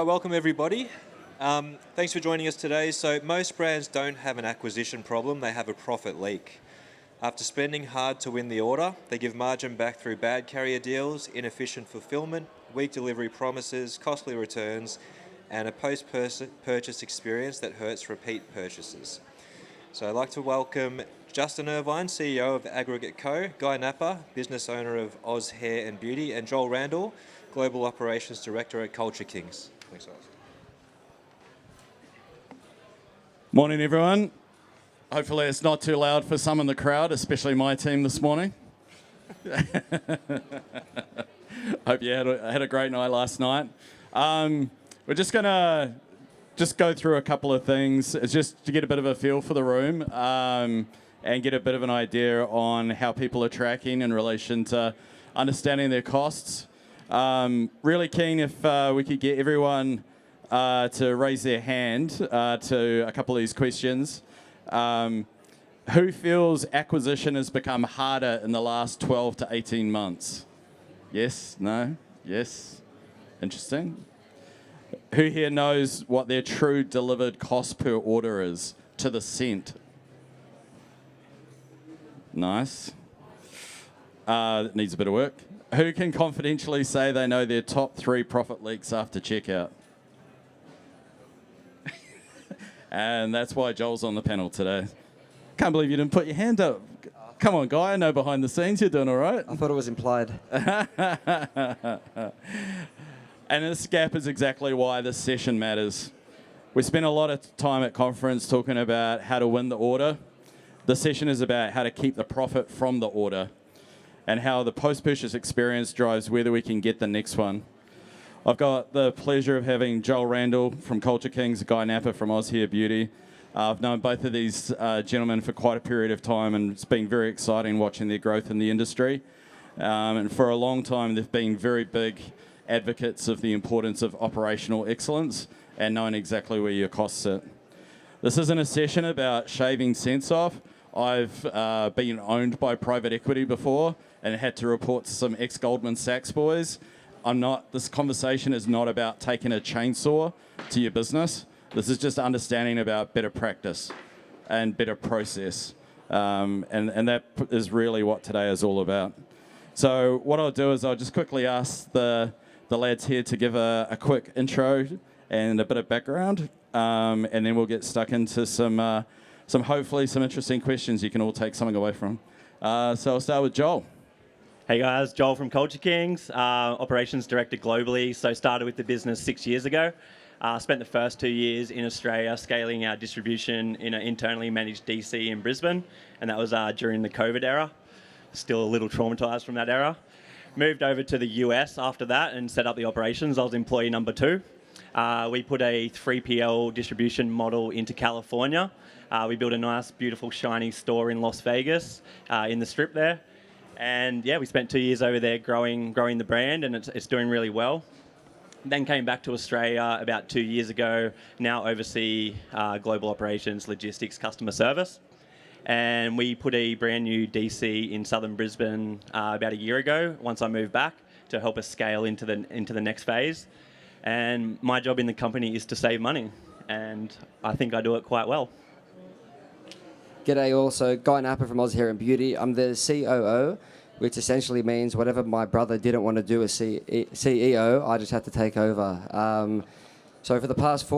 right, welcome everybody. Thanks for joining us today. So most brands don't have an acquisition problem, they have a profit leak. After spending hard to win the order, they give margin back through bad carrier deals, inefficient fulfilment, weak delivery promises, costly returns, and a post-purchase experience that hurts repeat purchases. So I'd like to welcome Justin Irvine, CEO of Aggregate Co., Guy Nappa, business owner of Oz Hair and Beauty, and Joel Randal, Global Operations Director at Culture Kings. Thanks, guys. Morning, everyone. Hopefully it's not too loud for some in the crowd, especially my team this morning. Hope you had a great night last night. We're just going to go through a couple of things. It's just to get a bit of a feel for the room and get a bit of an idea on how people are tracking in relation to understanding their costs. Really keen if we could get everyone to raise their hand to a couple of these questions. Who feels acquisition has become harder in the last 12 to 18 months? Yes? No? Yes? Interesting. Who here knows what their true delivered cost per order is to the cent? Nice. That needs a bit of work. Who can confidentially say they know their top 3 profit leaks after checkout? And that's why Joel's on the panel today. Can't believe you didn't put your hand up. Come on, Guy, I know behind the scenes you're doing all right. I thought it was implied. And this gap is exactly why this session matters. We spent a lot of time at conference talking about how to win the order. The session is about how to keep the profit from the order and how the post-purchase experience drives whether we can get the next one. I've got the pleasure of having Joel Randal from Culture Kings, Guy Nappa from Oz Hair Beauty. I've known both of these gentlemen for quite a period of time, and it's been very exciting watching their growth in the industry. And for a long time, they've been very big advocates of the importance of operational excellence and knowing exactly where your costs sit. This isn't a session about shaving cents off. I've been owned by private equity before and had to report to some ex-Goldman Sachs boys. This conversation is not about taking a chainsaw to your business. This is just understanding about better practice and better process. And that is really what today is all about. So what I'll do is I'll just quickly ask the lads here to give a quick intro and a bit of background. And then we'll get stuck into some hopefully some interesting questions you can all take something away from. So I'll start with Joel. Hey guys, Joel from Culture Kings, Operations Director globally. So started with the business 6 years ago. Spent the first 2 years in Australia scaling our distribution in an internally managed DC in Brisbane, and that was during the COVID era. Still a little traumatised from that era. Moved over to the US after that and set up the operations. I was employee number 2. We put a 3PL distribution model into California. We built a nice, beautiful, shiny store in Las Vegas in the Strip there. And yeah, we spent 2 years over there growing the brand, and it's doing really well. Then came back to Australia about 2 years ago, now oversee global operations, logistics, customer service. And we put a brand new DC in southern Brisbane about a year ago, once I moved back, to help us scale into the next phase. And my job in the company is to save money, and I think I do it quite well. G'day also, Guy Nappa from Oz Hair and Beauty. I'm the COO, which essentially means whatever my brother didn't want to do as CEO, I just had to take over. So for the past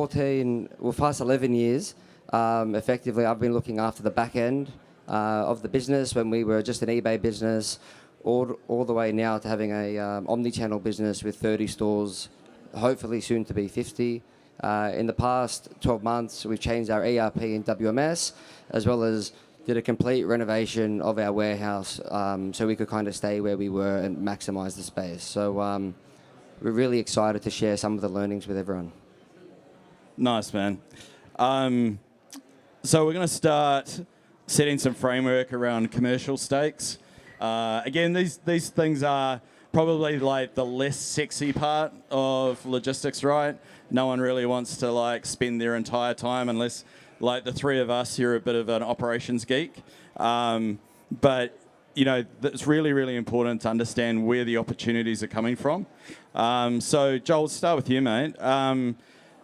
11 years, effectively I've been looking after the back end of the business when we were just an eBay business, all the way now to having a omni-channel business with 30 stores, hopefully soon to be 50. In the past 12 months, we've changed our ERP and WMS, as well as did a complete renovation of our warehouse so we could kind of stay where we were and maximize the space. So we're really excited to share some of the learnings with everyone. Nice, man. So we're going to start setting some framework around commercial stakes. Again, these things are probably like the less sexy part of logistics, right? No one really wants to spend their entire time unless the three of us here are a bit of an operations geek. But it's really, really important to understand where the opportunities are coming from. So, Joel, let's start with you, mate.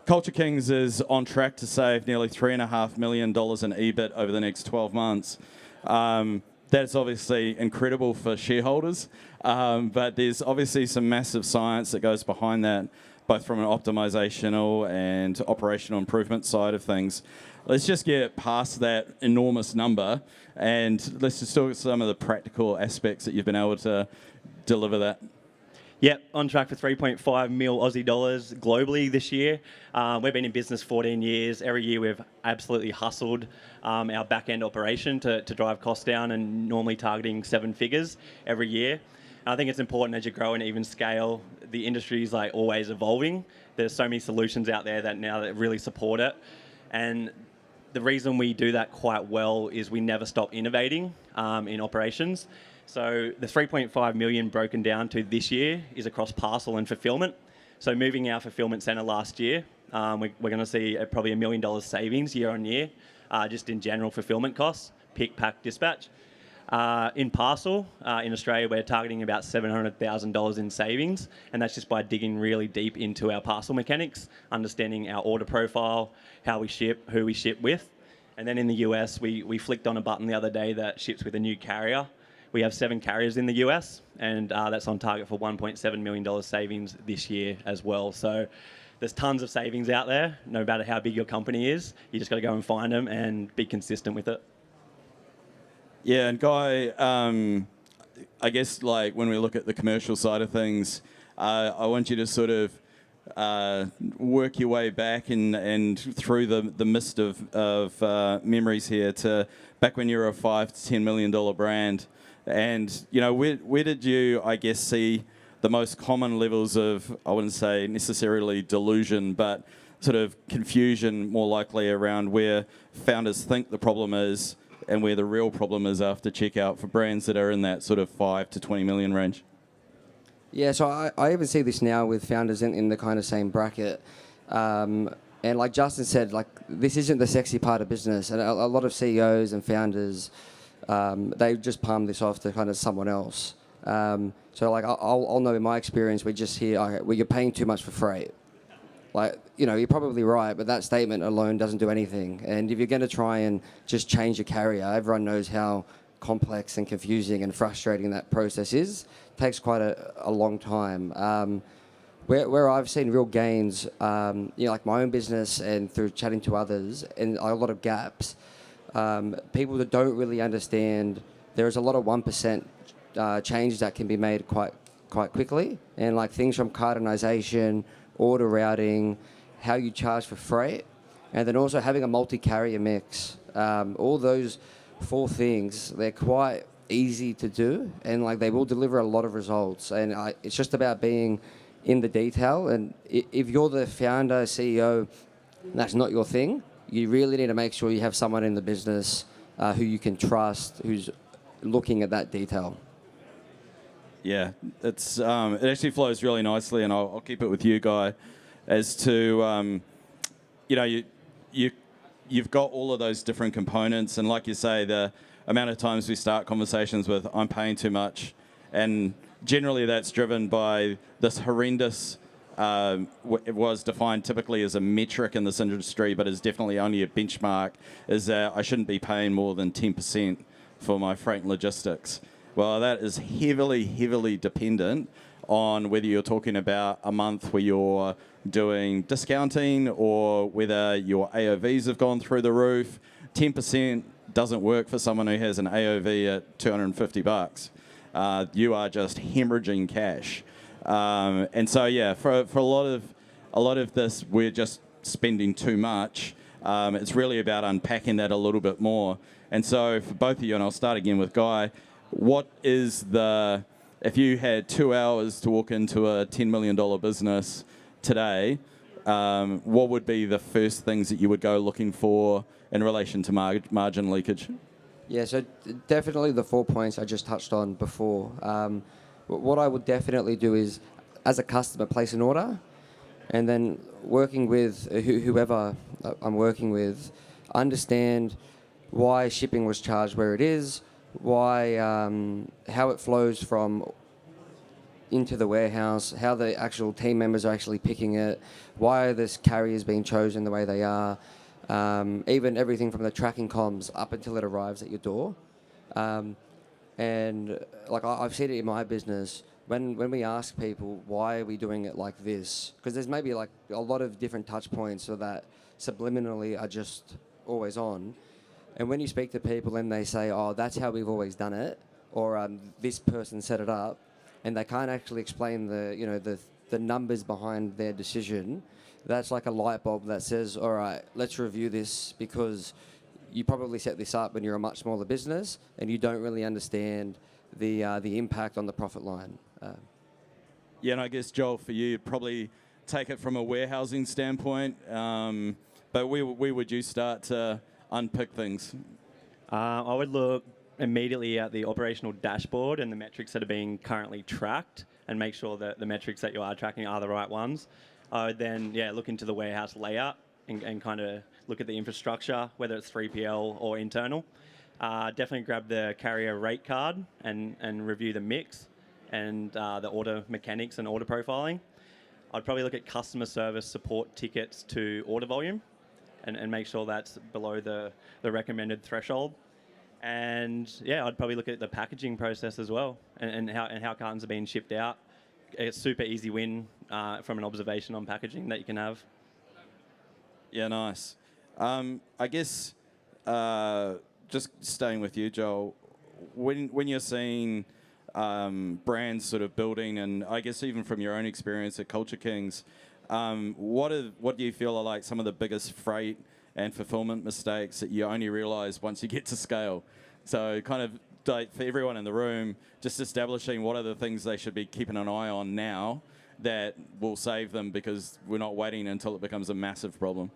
Culture Kings is on track to save nearly $3.5 million in EBIT over the next 12 months. That's obviously incredible for shareholders, but there's obviously some massive science that goes behind that, both from an optimizational and operational improvement side of things. Let's just get past that enormous number, and let's just talk some of the practical aspects that you've been able to deliver that. Yep, on track for 3.5 mil Aussie dollars globally this year. We've been in business 14 years. Every year we've absolutely hustled our back-end operation to drive costs down, and normally targeting 7 figures every year. And I think it's important as you grow and even scale, the industry is like always evolving. There's so many solutions out there that really support it. And the reason we do that quite well is we never stop innovating in operations. So the 3.5 million broken down to this year is across parcel and fulfilment. So moving our fulfilment centre last year, we're going to see probably $1 million savings year on year, just in general fulfilment costs, pick, pack, dispatch. In parcel, in Australia, we're targeting about $700,000 in savings, and that's just by digging really deep into our parcel mechanics, understanding our order profile, how we ship, who we ship with. And then in the US, we flicked on a button the other day that ships with a new carrier. We have 7 carriers in the US, and that's on target for $1.7 million savings this year as well. So there's tons of savings out there, no matter how big your company is. You just got to go and find them and be consistent with it. Yeah, and Guy, I guess like when we look at the commercial side of things, I want you to sort of work your way back and through the mist of memories here to back when you were a $5 to $10 million brand. And, where did you, I guess, see the most common levels of, I wouldn't say necessarily delusion, but sort of confusion more likely around where founders think the problem is and where the real problem is after checkout for brands that are in that sort of 5 to 20 million range? Yeah, so I even see this now with founders in the kind of same bracket. And like Justin said, like this isn't the sexy part of business. And a lot of CEOs and founders, they just palm this off to kind of someone else. So like I'll know in my experience, we just hear, okay, well, you're paying too much for freight. Like, you're probably right, but that statement alone doesn't do anything. And if you're going to try and just change your carrier, everyone knows how complex and confusing and frustrating that process is. It takes quite a long time. Where I've seen real gains, like my own business and through chatting to others, and a lot of gaps, people that don't really understand, there is a lot of 1% change that can be made quite quickly. And like things from cartonization, order routing, how you charge for freight, and then also having a multi-carrier mix. All those 4 things, they're quite easy to do, and like they will deliver a lot of results. And it's just about being in the detail. And if you're the founder, CEO, that's not your thing, you really need to make sure you have someone in the business who you can trust, who's looking at that detail. Yeah, it actually flows really nicely, and I'll keep it with you, Guy, as to you've got all of those different components, and like you say, the amount of times we start conversations with "I'm paying too much," and generally that's driven by this horrendous. It was defined typically as a metric in this industry, but is definitely only a benchmark. Is that I shouldn't be paying more than 10% for my freight and logistics. Well, that is heavily dependent on whether you're talking about a month where you're doing discounting or whether your AOVs have gone through the roof. 10% doesn't work for someone who has an AOV at $250. You are just hemorrhaging cash. And so, yeah, for a lot of this, we're just spending too much. It's really about unpacking that a little bit more. And so for both of you, and I'll start again with Guy, what is if you had 2 hours to walk into a $10 million business today, what would be the first things that you would go looking for in relation to margin leakage? Yeah, so definitely the 4 points I just touched on before. What I would definitely do is, as a customer, place an order, and then working with whoever I'm working with, understand why shipping was charged where it is, why, how it flows from into the warehouse, how the actual team members are actually picking it, why this carrier's being chosen the way they are, even everything from the tracking comms up until it arrives at your door. And like I've seen it in my business, when we ask people why are we doing it like this, because there's maybe like a lot of different touch points so that subliminally are just always on. And when you speak to people and they say, oh, that's how we've always done it, or this person set it up, and they can't actually explain the numbers behind their decision, that's like a light bulb that says, all right, let's review this, because you probably set this up when you're a much smaller business and you don't really understand the impact on the profit line. Yeah, and I guess, Joel, for you, you'd probably take it from a warehousing standpoint, but where would you start to unpick things? I would look immediately at the operational dashboard and the metrics that are being currently tracked, and make sure that the metrics that you are tracking are the right ones. I would then, look into the warehouse layout and kind of look at the infrastructure, whether it's 3PL or internal. Definitely grab the carrier rate card and review the mix and the order mechanics and order profiling. I'd probably look at customer service support tickets to order volume and make sure that's below the recommended threshold. And I'd probably look at the packaging process as well and how cartons are being shipped out. It's a super easy win from an observation on packaging that you can have. Yeah, nice. I guess just staying with you, Joel, when you're seeing brands sort of building, and I guess even from your own experience at Culture Kings, what do you feel are like some of the biggest freight and fulfillment mistakes that you only realise once you get to scale? So kind of like for everyone in the room, just establishing what are the things they should be keeping an eye on now that will save them, because we're not waiting until it becomes a massive problem.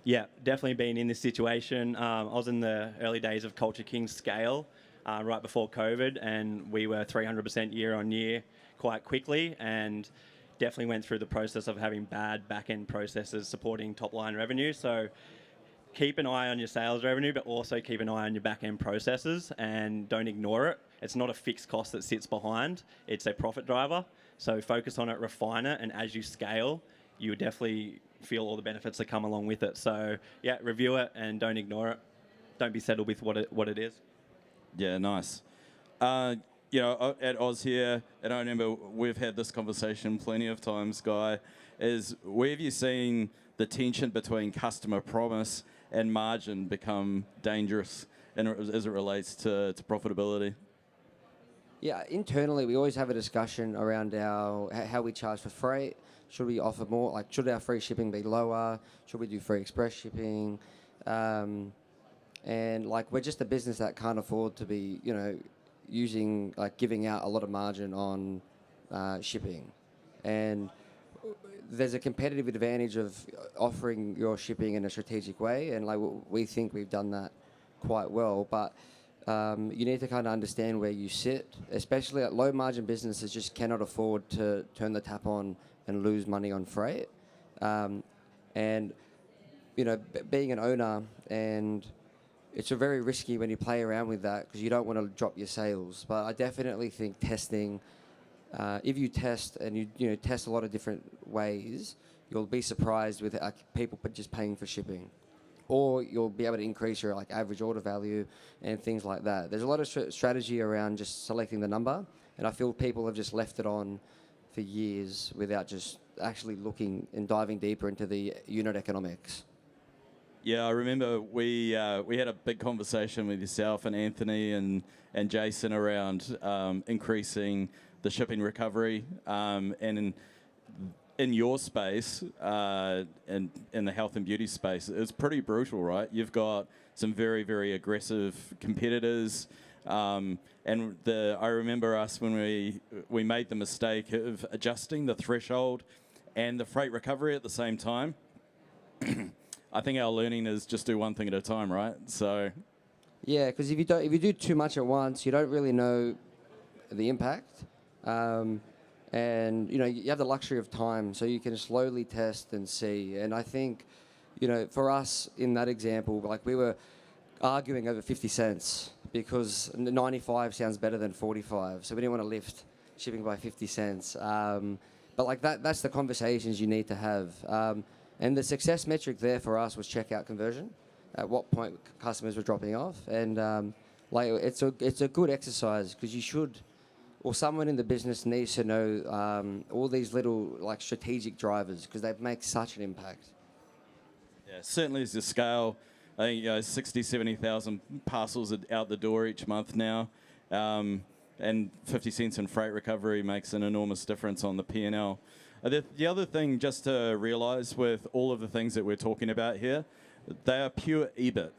Yeah, definitely been in this situation. I was in the early days of Culture Kings scale right before COVID, and we were 300% year on year quite quickly, and definitely went through the process of having bad back-end processes supporting top-line revenue. So keep an eye on your sales revenue, but also keep an eye on your back-end processes and don't ignore it. It's not a fixed cost that sits behind. It's a profit driver. So focus on it, refine it, and as you scale, you definitely feel all the benefits that come along with it. So review it and don't ignore it. Don't be settled with what it is. Yeah, nice. At Oz here, and I remember we've had this conversation plenty of times, Guy, is where have you seen the tension between customer promise and margin become dangerous as it relates to profitability? Yeah, internally we always have a discussion around how we charge for freight. Should we offer more? Like, should our free shipping be lower? Should we do free express shipping? And like, we're just a business that can't afford to be, giving out a lot of margin on shipping. And there's a competitive advantage of offering your shipping in a strategic way, and like we think we've done that quite well. But you need to kind of understand where you sit, especially at low margin businesses just cannot afford to turn the tap on and lose money on freight. And being an owner, and it's a very risky when you play around with that, because you don't want to drop your sales. But I definitely think testing, if you test and you test a lot of different ways, you'll be surprised with people just paying for shipping, or you'll be able to increase your average order value and things like that. There's a lot of strategy around just selecting the number, and I feel people have just left it on for years without just actually looking and diving deeper into the unit economics. Yeah, I remember we had a big conversation with yourself and Anthony and Jason around increasing the shipping recovery, and in your space, in the health and beauty space, it's pretty brutal, right? You've got some very, very aggressive competitors, and I remember us when we made the mistake of adjusting the threshold and the freight recovery at the same time. I think our learning is just do one thing at a time, right? So, yeah, because if you do too much at once, you don't really know the impact, and you have the luxury of time, so you can slowly test and see. And I think, for us in that example, we were arguing over 50 cents because 95 sounds better than 45. So we didn't want to lift shipping by 50 cents. But like that's the conversations you need to have. And the success metric there for us was checkout conversion. At what point customers were dropping off, and like it's a good exercise because you should, or someone in the business needs to know all these little like strategic drivers because they make such an impact. Yeah, certainly as the scale. I think 60, 70,000 parcels out the door each month now, and 50 cents in freight recovery makes an enormous difference on the P&L. The other thing just to realise with all of the things that we're talking about here, they are pure EBIT.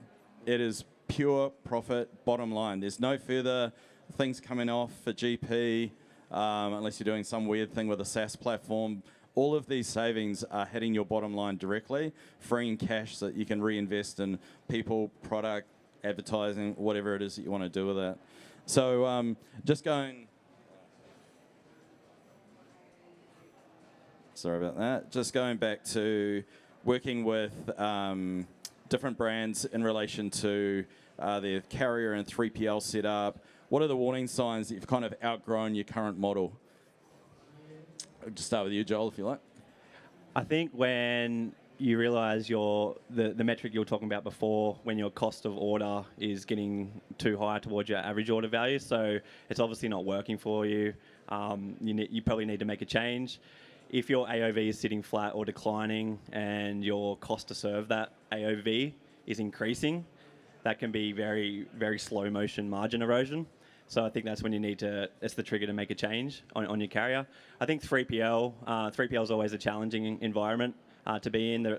It is pure profit, bottom line. There's no further things coming off for GP, unless you're doing some weird thing with a SaaS platform. All of these savings are hitting your bottom line directly, freeing cash so that you can reinvest in people, product, advertising, whatever it is that you want to do with that. So just going... Sorry about that. Just going back to working with different brands in relation to their carrier and 3PL setup. What are the warning signs that you've kind of outgrown your current model? I'll just start with you, Joel, if you like. I think when you realise the metric you were talking about before, when your cost of order is getting too high towards your average order value, so it's obviously not working for you. You probably need to make a change. If your AOV is sitting flat or declining and your cost to serve that AOV is increasing, that can be very, very slow motion margin erosion. So I think that's when you need to, it's the trigger to make a change on your carrier. I think 3PL is always a challenging environment to be in.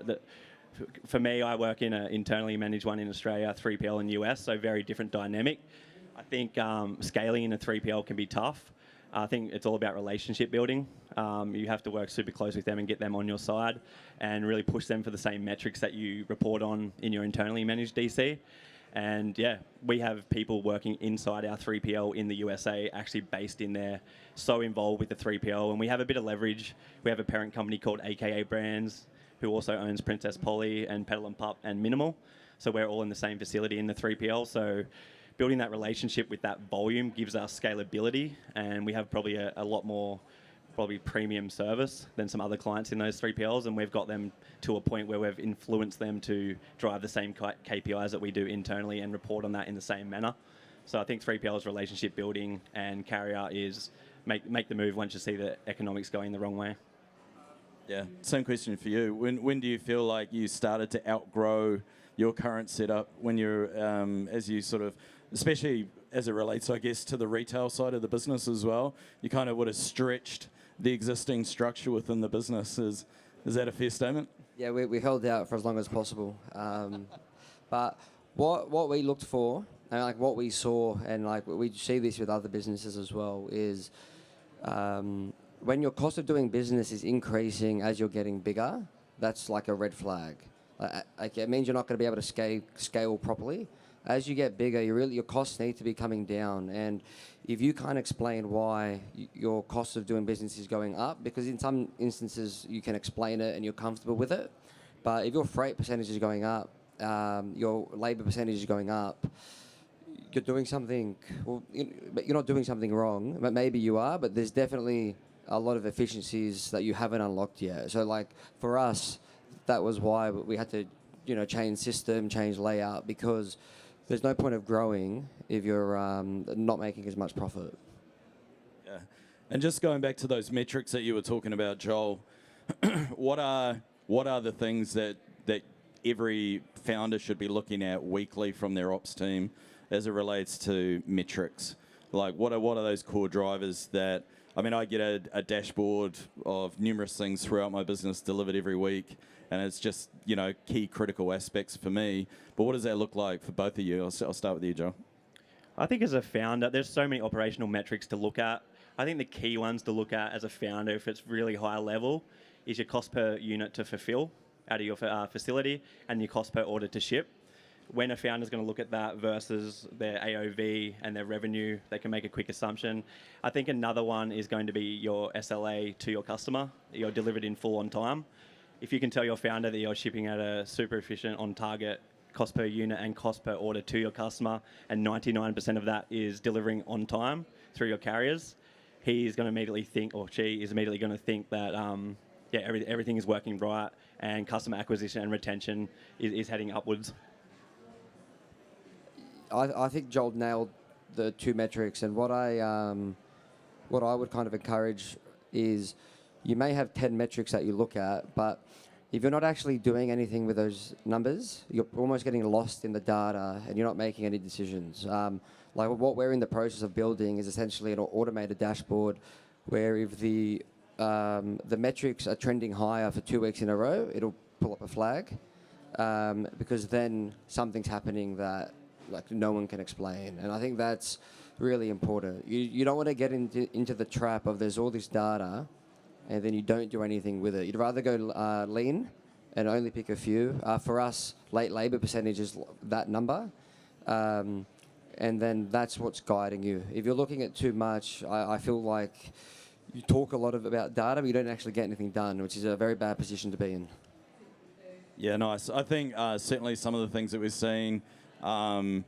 For me, I work in an internally managed one in Australia, 3PL in US, so very different dynamic. I think scaling in a 3PL can be tough. I think it's all about relationship building. You have to work super close with them and get them on your side and really push them for the same metrics that you report on in your internally managed DC. And yeah, we have people working inside our 3PL in the USA, actually based in there, so involved with the 3PL. And we have a bit of leverage. We have a parent company called AKA Brands, who also owns Princess Polly and Petal and Pup and Minimal. So we're all in the same facility in the 3PL. So building that relationship with that volume gives us scalability, and we have probably a lot more premium service than some other clients in those 3PLs, and we've got them to a point where we've influenced them to drive the same KPIs that we do internally and report on that in the same manner. So I think 3PL's relationship building, and carrier is make the move once you see the economics going the wrong way. Yeah, same question for you. When do you feel like you started to outgrow your current setup, when you're, as you sort of, especially as it relates, I guess, to the retail side of the business as well, you kind of would have stretched the existing structure within the business. Is that a fair statement? Yeah, we held out for as long as possible. But what we looked for, and like what we saw, and like we see this with other businesses as well, is when your cost of doing business is increasing as you're getting bigger, that's like a red flag. Like it means you're not going to be able to scale properly. As you get bigger, your costs need to be coming down. And if you can't explain why your cost of doing business is going up, because in some instances you can explain it and you're comfortable with it, but if your freight percentage is going up, your labour percentage is going up, you're doing something, well, you're not doing something wrong, but maybe you are, but there's definitely a lot of efficiencies that you haven't unlocked yet. So like for us, that was why we had to, change system, change layout, because there's no point of growing if you're not making as much profit. Yeah. And just going back to those metrics that you were talking about, Joel, what are the things that every founder should be looking at weekly from their ops team as it relates to metrics? Like, what are those core drivers that... I mean, I get a dashboard of numerous things throughout my business delivered every week, and it's just, key critical aspects for me. But what does that look like for both of you? I'll start with you, Joe. I think as a founder, there's so many operational metrics to look at. I think the key ones to look at as a founder, if it's really high level, is your cost per unit to fulfill out of your facility and your cost per order to ship. When a founder is going to look at that versus their AOV and their revenue, they can make a quick assumption. I think another one is going to be your SLA to your customer. You're delivered in full on time. If you can tell your founder that you're shipping at a super efficient, on target cost per unit and cost per order to your customer, and 99% of that is delivering on time through your carriers, he is going to immediately think, or she is immediately going to think that everything is working right, and customer acquisition and retention is heading upwards. I think Joel nailed the two metrics, and what I would kind of encourage is you may have 10 metrics that you look at, but if you're not actually doing anything with those numbers, you're almost getting lost in the data and you're not making any decisions. Like what we're in the process of building is essentially an automated dashboard where if the metrics are trending higher for 2 weeks in a row, it'll pull up a flag because then something's happening that like no one can explain. And I think that's really important. You don't want to get into the trap of there's all this data and then you don't do anything with it. You'd rather go lean and only pick a few. For us, late labour percentage is that number. And then that's what's guiding you. If you're looking at too much, I feel like you talk a lot about data, but you don't actually get anything done, which is a very bad position to be in. Yeah, nice. I think certainly some of the things that we're seeing, and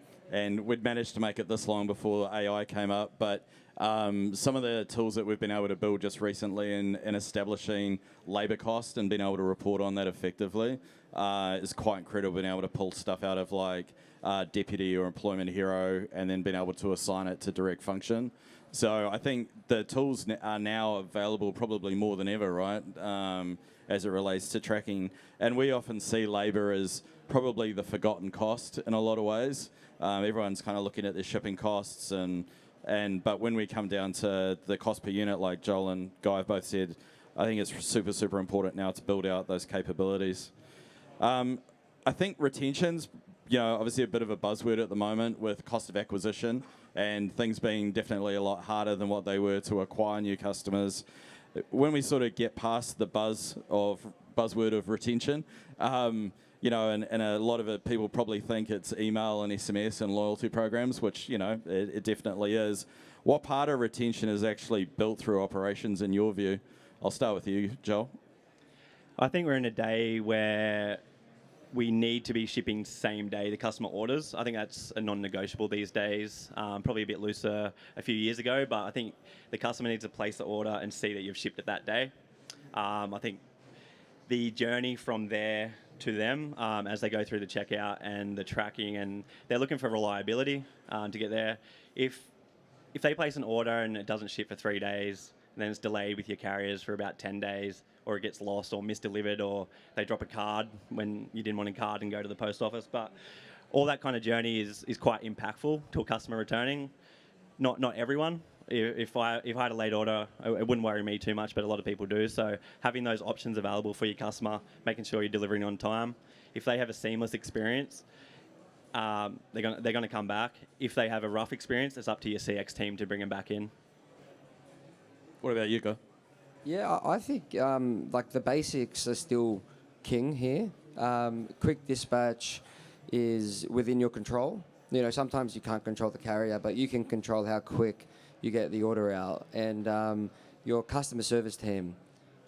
we'd managed to make it this long before AI came up, but some of the tools that we've been able to build just recently in establishing labour cost and being able to report on that effectively is quite incredible, being able to pull stuff out of like Deputy or Employment Hero and then being able to assign it to direct function. So I think the tools are now available probably more than ever, right, as it relates to tracking. And we often see labour as probably the forgotten cost in a lot of ways. Everyone's kind of looking at their shipping costs but when we come down to the cost per unit, like Joel and Guy have both said, I think it's super, super important now to build out those capabilities. I think retention's, obviously a bit of a buzzword at the moment with cost of acquisition and things being definitely a lot harder than what they were to acquire new customers. When we sort of get past the buzzword of retention, and a lot of it, people probably think it's email and SMS and loyalty programs, which, it definitely is. What part of retention is actually built through operations in your view? I'll start with you, Joel. I think we're in a day where we need to be shipping same day the customer orders. I think that's a non-negotiable these days, probably a bit looser a few years ago, but I think the customer needs to place the order and see that you've shipped it that day. I think the journey from there to them as they go through the checkout and the tracking, and they're looking for reliability to get there. If they place an order and it doesn't ship for 3 days, and then it's delayed with your carriers for about 10 days, or it gets lost or misdelivered, or they drop a card when you didn't want a card and go to the post office. But all that kind of journey is quite impactful to a customer returning. Not everyone. If I had a late order, it wouldn't worry me too much, but a lot of people do. So having those options available for your customer, making sure you're delivering on time. If they have a seamless experience, they're going to come back. If they have a rough experience, it's up to your CX team to bring them back in. What about you, Guy? Yeah, I think like the basics are still king here. Quick dispatch is within your control. Sometimes you can't control the carrier, but you can control how quick you get the order out. And your customer service team,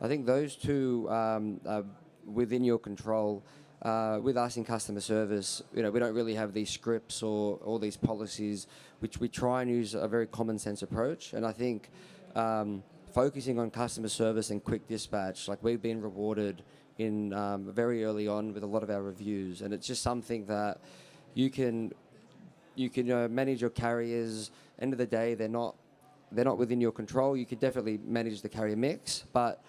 I think those two are within your control. With us in customer service, we don't really have these scripts or all these policies, which we try and use a very common sense approach. And I think focusing on customer service and quick dispatch, like we've been rewarded in very early on with a lot of our reviews, and it's just something that you can manage your carriers. End of the day, they're not within your control. You could definitely manage the carrier mix, but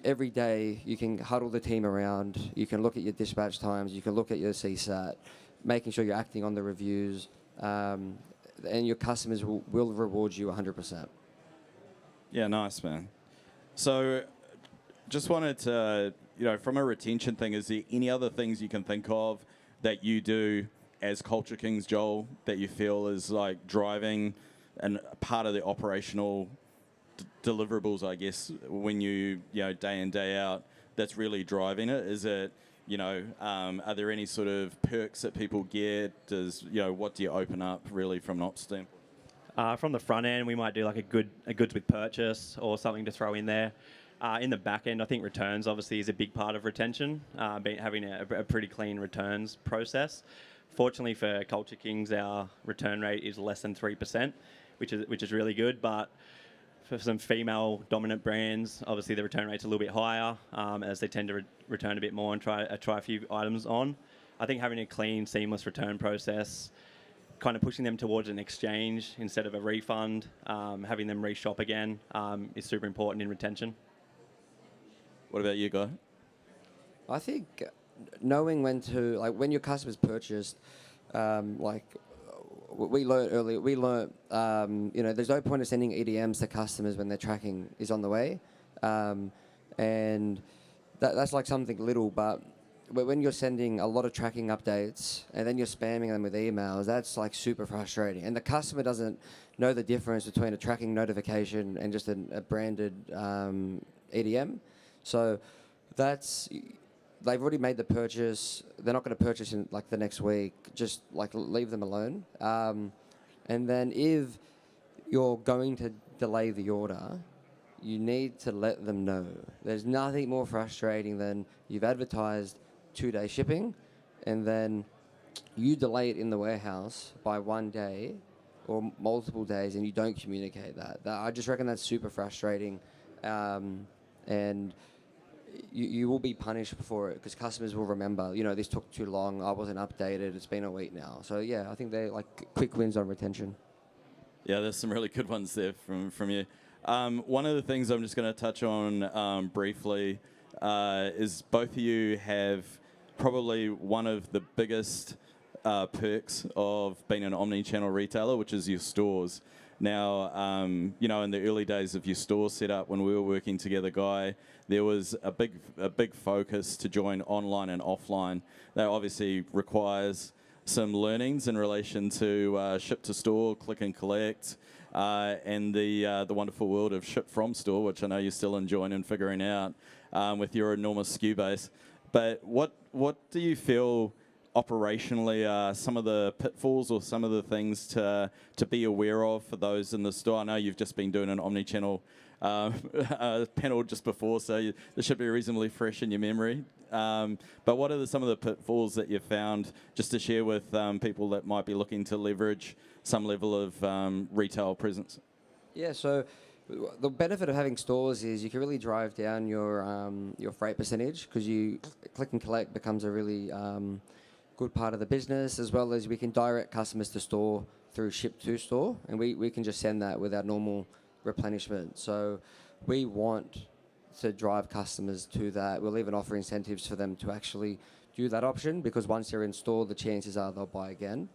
every day you can huddle the team around. You can look at your dispatch times. You can look at your CSAT, making sure you're acting on the reviews, and your customers will reward you 100%. Yeah, nice, man. So just wanted to, from a retention thing, is there any other things you can think of that you do as Culture Kings, Joel, that you feel is like driving and part of the operational deliverables, I guess, when you day in, day out, that's really driving it? Is it, are there any sort of perks that people get? What do you open up really from an ops standpoint? From the front end, we might do like a goods with purchase or something to throw in there. In the back end, I think returns obviously is a big part of retention, having a pretty clean returns process. Fortunately for Culture Kings, our return rate is less than 3%, which is really good. But for some female dominant brands, obviously the return rate's a little bit higher, as they tend to return a bit more and try a few items on. I think having a clean, seamless return process, kind of pushing them towards an exchange instead of a refund, having them reshop again, is super important in retention. What about you, Guy? I think knowing when to, like, when your customers purchased, we learned earlier, there's no point of sending EDMs to customers when their tracking is on the way. And that's like something little, but when you're sending a lot of tracking updates and then you're spamming them with emails, that's like super frustrating. And the customer doesn't know the difference between a tracking notification and just a branded EDM. So they've already made the purchase. They're not going to purchase in like the next week. Just like leave them alone. And then if you're going to delay the order, you need to let them know. There's nothing more frustrating than you've advertised 2-day shipping and then you delay it in the warehouse by 1 day or multiple days and you don't communicate that. I just reckon that's super frustrating. And you will be punished for it because customers will remember, this took too long, I wasn't updated, it's been a week now. So yeah, I think they're like quick wins on retention. Yeah, there's some really good ones there from you. One of the things I'm just going to touch on briefly is both of you have probably one of the biggest perks of being an omni-channel retailer, which is your stores. Now, in the early days of your store setup, when we were working together, Guy, there was a big focus to join online and offline. That obviously requires some learnings in relation to ship to store, click and collect, and the wonderful world of ship from store, which I know you're still enjoying and figuring out with your enormous SKU base. But what do you feel operationally are some of the pitfalls or some of the things to be aware of for those in the store? I know you've just been doing an omni-channel panel just before, so this should be reasonably fresh in your memory. But what are some of the pitfalls that you've found, just to share with people that might be looking to leverage some level of retail presence? Yeah, so the benefit of having stores is you can really drive down your freight percentage because you click and collect becomes a really good part of the business, as well as we can direct customers to store through ship to store, and we can just send that with our normal replenishment. So we want to drive customers to that. We'll even offer incentives for them to actually do that option because once they're in store, the chances are they'll buy again.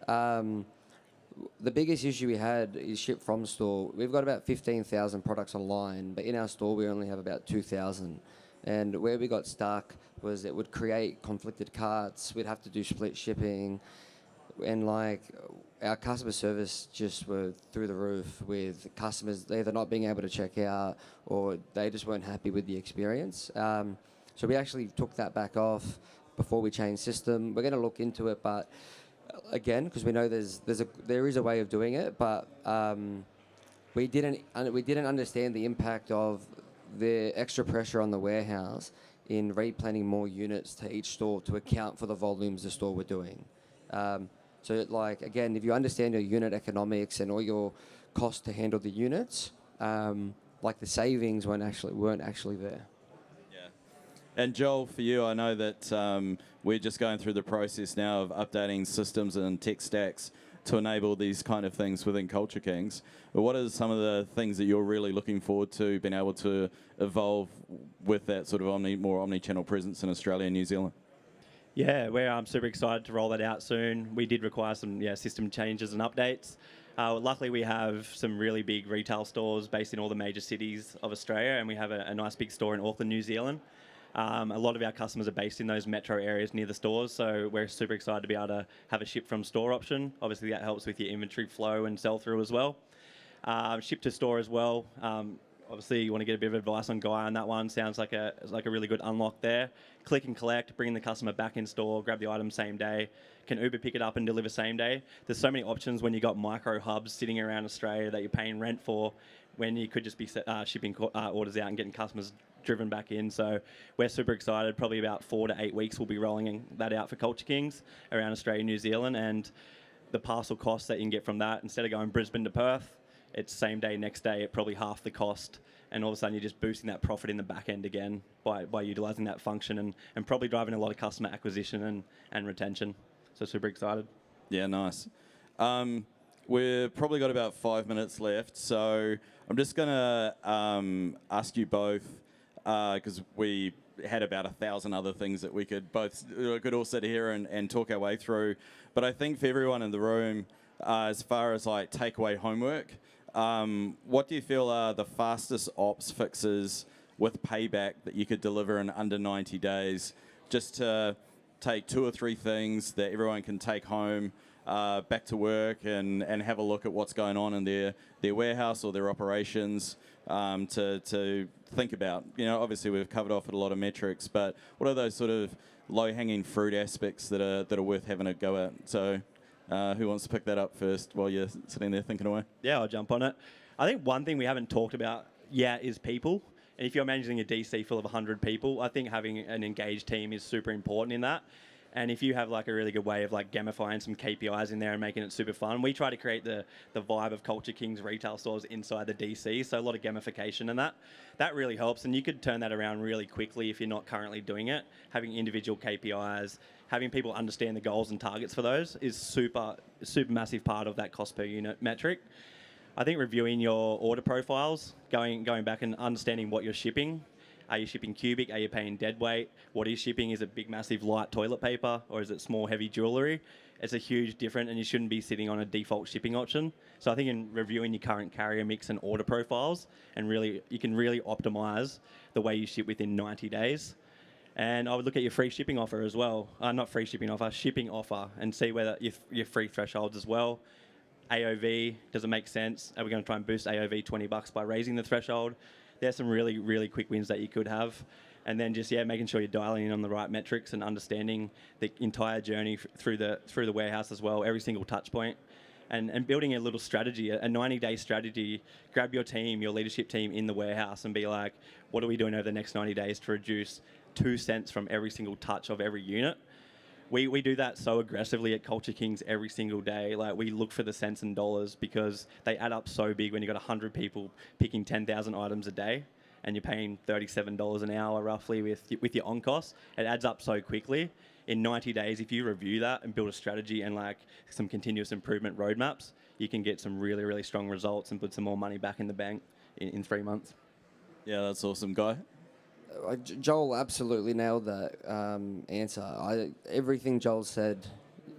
The biggest issue we had is ship from store. We've got about 15,000 products online, but in our store we only have about 2,000. And where we got stuck was it would create conflicted carts. We'd have to do split shipping. And like our customer service just were through the roof with customers either not being able to check out or they just weren't happy with the experience. So we actually took that back off before we changed system. We're going to look into it, but again, because we know there is a way of doing it, but we didn't understand the impact of the extra pressure on the warehouse in replanning more units to each store to account for the volumes the store were doing. So like, again, if you understand your unit economics and all your costs to handle the units, like the savings weren't actually there. Yeah. And Joel, for you, I know that we're just going through the process now of updating systems and tech stacks to enable these kind of things within Culture Kings. But what are some of the things that you're really looking forward to being able to evolve with that sort of more omni-channel presence in Australia and New Zealand? Yeah, we're super excited to roll that out soon. We did require some system changes and updates. Luckily, we have some really big retail stores based in all the major cities of Australia, and we have a nice big store in Auckland, New Zealand. A lot of our customers are based in those metro areas near the stores, so we're super excited to be able to have a ship from store option. Obviously, that helps with your inventory flow and sell-through as well. Ship to store as well. Obviously, you want to get a bit of advice on Guy on that one. Sounds like a really good unlock there. Click and collect, bringing the customer back in store, grab the item same day. Can Uber pick it up and deliver same day? There's so many options when you got micro hubs sitting around Australia that you're paying rent for, when you could just be shipping orders out and getting customers driven back in. So we're super excited. Probably about 4 to 8 weeks we'll be rolling that out for Culture Kings around Australia and New Zealand. And the parcel costs that you can get from that, instead of going Brisbane to Perth, it's same day, next day at probably half the cost. And all of a sudden you're just boosting that profit in the back end again by utilising that function and probably driving a lot of customer acquisition and retention. So super excited. Yeah, nice. We've probably got about 5 minutes left, so I'm just going to ask you both, because we had about 1,000 other things that we could all sit here and talk our way through. But I think for everyone in the room, as far as like takeaway homework, what do you feel are the fastest ops fixes with payback that you could deliver in under 90 days, just to take 2 or 3 things that everyone can take home back to work and have a look at what's going on in their warehouse or their operations, to think about. You know, obviously we've covered off at a lot of metrics, but what are those sort of low-hanging fruit aspects that are worth having a go at? So who wants to pick that up first while you're sitting there thinking away? Yeah, I'll jump on it. I think one thing we haven't talked about yet is people. And if you're managing a DC full of 100 people, I think having an engaged team is super important in that. And if you have like a really good way of like gamifying some KPIs in there and making it super fun, we try to create the vibe of Culture Kings retail stores inside the DC. So a lot of gamification and that really helps. And you could turn that around really quickly if you're not currently doing it. Having individual KPIs, having people understand the goals and targets for those is super massive part of that cost per unit metric. I think reviewing your order profiles, going back and understanding what you're shipping. Are you shipping cubic? Are you paying dead weight? What are you shipping? Is it big, massive, light toilet paper, or is it small, heavy jewellery? It's a huge difference, and you shouldn't be sitting on a default shipping option. So I think in reviewing your current carrier mix and order profiles, and you can really optimise the way you ship within 90 days. And I would look at your free shipping offer as well. Not free shipping offer, shipping offer, and see whether your free thresholds as well. AOV, does it make sense? Are we going to try and boost AOV $20 by raising the threshold? There's some really, really quick wins that you could have. And then just, making sure you're dialing in on the right metrics and understanding the entire journey through the warehouse as well, every single touch point. And building a little strategy, a 90-day strategy. Grab your team, your leadership team in the warehouse and be like, what are we doing over the next 90 days to reduce 2 cents from every single touch of every unit? We do that so aggressively at Culture Kings every single day. Like, we look for the cents and dollars because they add up so big when you've got 100 people picking 10,000 items a day and you're paying $37 an hour roughly with your on costs. It adds up so quickly. In 90 days, if you review that and build a strategy and like some continuous improvement roadmaps, you can get some really, really strong results and put some more money back in the bank in 3 months. Yeah, that's awesome, Guy. Joel absolutely nailed that answer. Everything Joel said,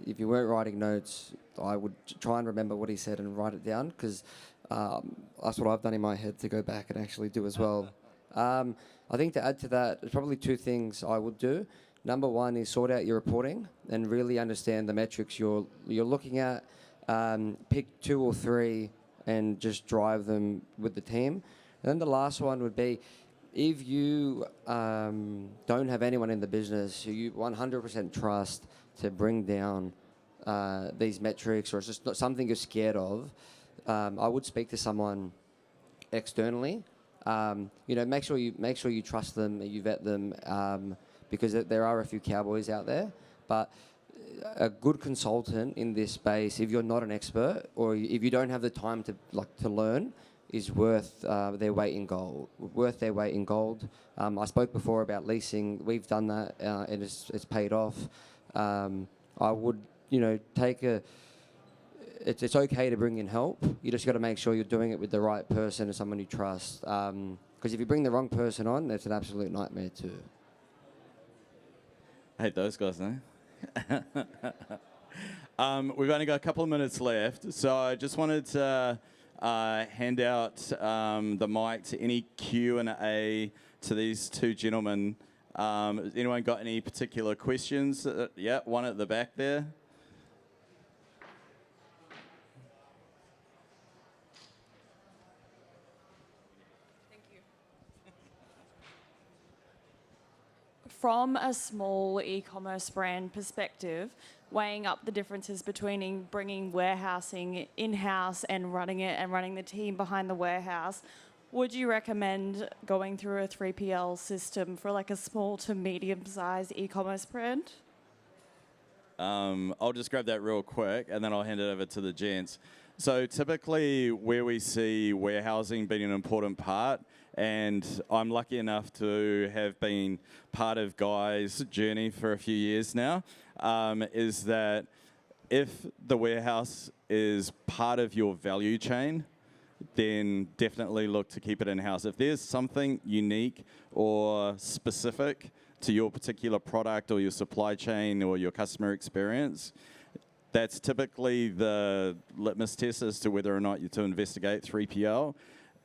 if you weren't writing notes, I would try and remember what he said and write it down, because that's what I've done in my head to go back and actually do as well. I think to add to that, there's probably 2 things I would do. Number 1 is sort out your reporting and really understand the metrics you're looking at. Pick 2 or 3 and just drive them with the team. And then the last one would be, if you don't have anyone in the business who you 100% trust to bring down these metrics, or it's just not something you're scared of, I would speak to someone externally. Make sure you trust them, you vet them, because there are a few cowboys out there. But a good consultant in this space, if you're not an expert or if you don't have the time to learn, is worth their weight in gold. I spoke before about leasing. We've done that, and it's paid off. I would, take it's okay to bring in help. You just got to make sure you're doing it with the right person and someone you trust. Because if you bring the wrong person on, it's an absolute nightmare too. I hate those guys, no? We've only got a couple of minutes left, so I just wanted to hand out the mic to any Q&A to these 2 gentlemen. Has anyone got any particular questions? Yeah, one at the back there. Thank from a small e-commerce brand perspective, weighing up the differences between bringing warehousing in-house and running it and running the team behind the warehouse, would you recommend going through a 3PL system for like a small to medium-sized e-commerce brand? I'll just grab that real quick and then I'll hand it over to the gents. So typically where we see warehousing being an important part, and I'm lucky enough to have been part of Guy's journey for a few years now, is that if the warehouse is part of your value chain, then definitely look to keep it in-house. If there's something unique or specific to your particular product or your supply chain or your customer experience, that's typically the litmus test as to whether or not you're to investigate 3PL.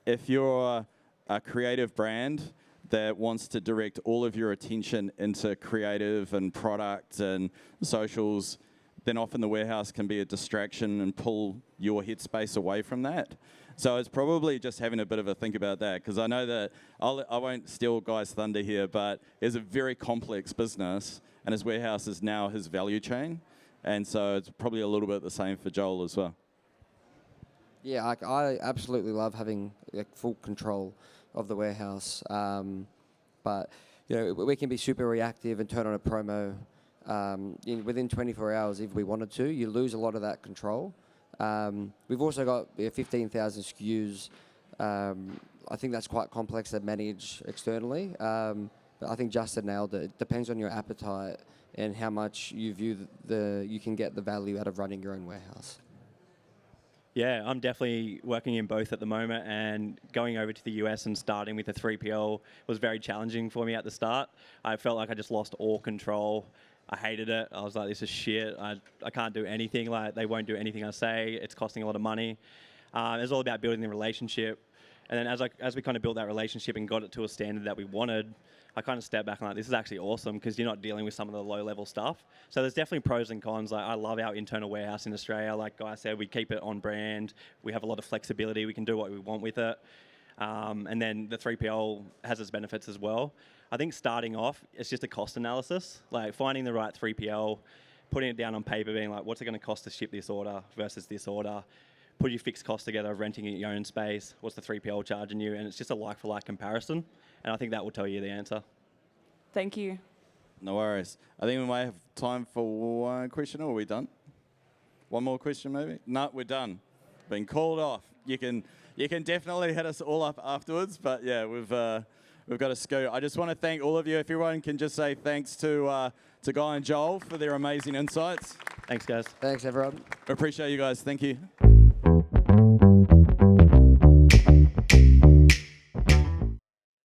If you're a creative brand that wants to direct all of your attention into creative and product and socials, then often the warehouse can be a distraction and pull your headspace away from that. So it's probably just having a bit of a think about that, because I know that I won't steal Guy's thunder here, but it's a very complex business, and his warehouse is now his value chain, and so it's probably a little bit the same for Joel as well. Yeah, I absolutely love having full control of the warehouse, but we can be super reactive and turn on a promo within 24 hours if we wanted to. You lose a lot of that control. We've also got 15,000 SKUs. I think that's quite complex to manage externally. But I think Justin nailed it. It depends on your appetite and how much you view you can get the value out of running your own warehouse. Yeah, I'm definitely working in both at the moment, and going over to the US and starting with a 3PL was very challenging for me at the start. I felt like I just lost all control. I hated it. I was like, this is shit. I can't do anything. Like, they won't do anything I say. It's costing a lot of money. It's all about building the relationship. And then as we kind of built that relationship and got it to a standard that we wanted, I kind of stepped back and like, this is actually awesome, because you're not dealing with some of the low-level stuff. So there's definitely pros and cons. Like, I love our internal warehouse in Australia. Like Guy said, we keep it on brand. We have a lot of flexibility. We can do what we want with it. And then the 3PL has its benefits as well. I think starting off, it's just a cost analysis. Like finding the right 3PL, putting it down on paper, being like, what's it going to cost to ship this order versus this order? Put your fixed cost together, renting your own space. What's the 3PL charging you? And it's just a like-for-like comparison. And I think that will tell you the answer. Thank you. No worries. I think we might have time for one question, or are we done? One more question, maybe? No, we're done. Been called off. You can definitely hit us all up afterwards, but yeah, we've got to scoot. I just want to thank all of you. If everyone can just say thanks to Guy and Joel for their amazing insights. Thanks, guys. Thanks, everyone. Appreciate you guys. Thank you.